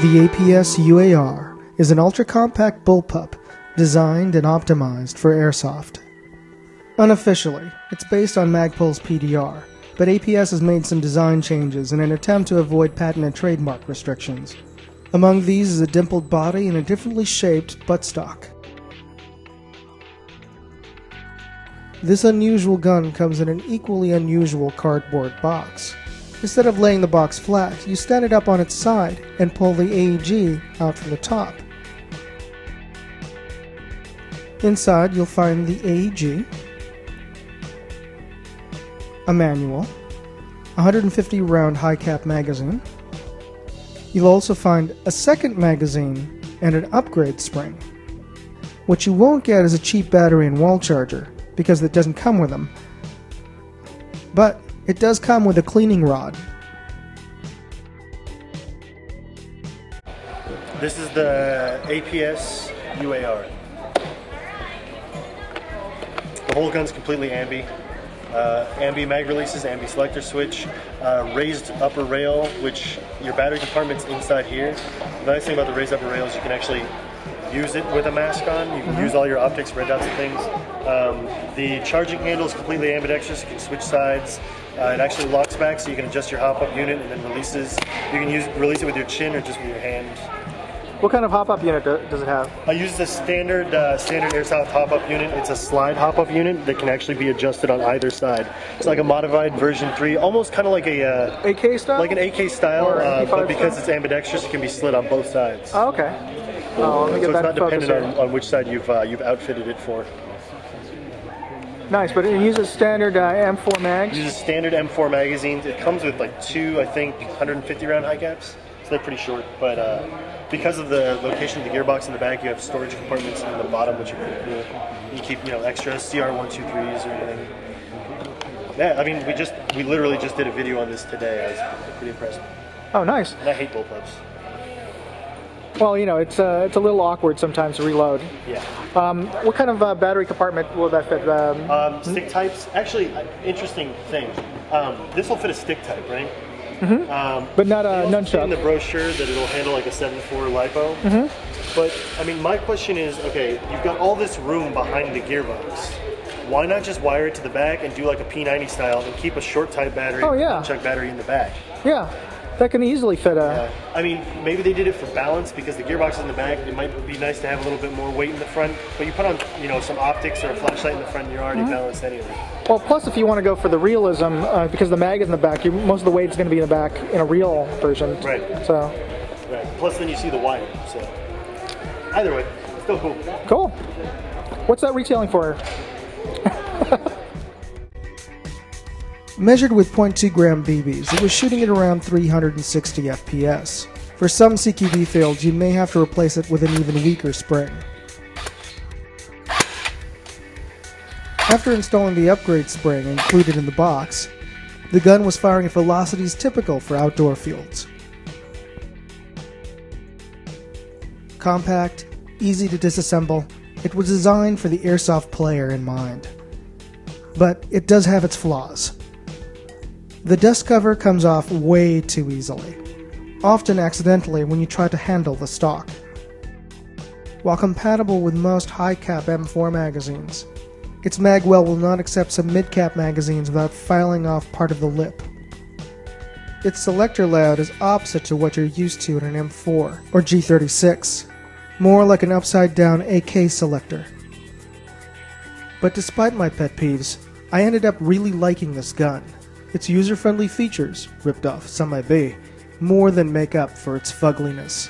The APS UAR is an ultra-compact bullpup designed and optimized for airsoft. Unofficially, it's based on Magpul's PDR, but APS has made some design changes in an attempt to avoid patent and trademark restrictions. Among these is a dimpled body and a differently shaped buttstock. This unusual gun comes in an equally unusual cardboard box. Instead of laying the box flat, you stand it up on its side and pull the AEG out from the top. Inside you'll find the AEG, a manual, 150 round high cap magazine. You'll also find a second magazine and an upgrade spring. What you won't get is a cheap battery and wall charger, because it doesn't come with them. But it does come with a cleaning rod. This is the APS UAR. The whole gun's completely ambi. Ambi mag releases, ambi selector switch, raised upper rail, which your battery compartment's inside here. The nice thing about the raised upper rail is you can actually use it with a mask on. You can use all your optics, red dots and things. The charging handle is completely ambidextrous. You can switch sides. It actually locks back, so you can adjust your hop-up unit and then releases. You can release it with your chin or just with your hand. What kind of hop-up unit does it have? I use the standard airsoft hop-up unit. It's a slide hop-up unit that can actually be adjusted on either side. It's like a modified version 3, almost kind of like a AK style? Like an AK style, but because it's ambidextrous, it can be slid on both sides. Oh, okay. Oh, let me get so that it's not dependent on which side you've outfitted it for. Nice, but it uses standard M4 mags? It uses standard M4 magazines. It comes with like two, I think, 150 round high caps. So they're pretty short, but because of the location of the gearbox in the back, you have storage compartments in the bottom, which are pretty cool. You keep, extra CR123s or anything. Yeah, I mean, we literally just did a video on this today. I was pretty impressed. Oh, nice. And I hate bullpups. Well, it's a little awkward sometimes to reload. Yeah. What kind of battery compartment will that fit? Stick types. Actually, interesting thing. This will fit a stick type, right? Mm-hmm. But not a nunchuck. In the brochure that it'll handle like a 7.4 LiPo. Mm-hmm. But I mean, my question is, okay, you've got all this room behind the gearbox. Why not just wire it to the back and do like a P90 style and keep a short type battery, nunchuck battery in the back? Yeah. That can easily fit a... Yeah. I mean, maybe they did it for balance because the gearbox is in the back. It might be nice to have a little bit more weight in the front, but you put on, some optics or a flashlight in the front and you're already balanced anyway. Well, plus if you want to go for the realism, because the mag is in the back, most of the weight is going to be in the back in a real version. Right. So. Right. Plus then you see the wire, so. Either way, still cool. Cool. What's that retailing for? Measured with .2 gram BBs, it was shooting at around 360 FPS. For some CQB fields, you may have to replace it with an even weaker spring. After installing the upgrade spring included in the box, the gun was firing at velocities typical for outdoor fields. Compact, easy to disassemble, it was designed for the airsoft player in mind. But it does have its flaws. The dust cover comes off way too easily, often accidentally when you try to handle the stock. While compatible with most high-cap M4 magazines, its magwell will not accept some mid-cap magazines without filing off part of the lip. Its selector layout is opposite to what you're used to in an M4 or G36, more like an upside-down AK selector. But despite my pet peeves, I ended up really liking this gun. Its user-friendly features, ripped off some might be, more than make up for its fugliness.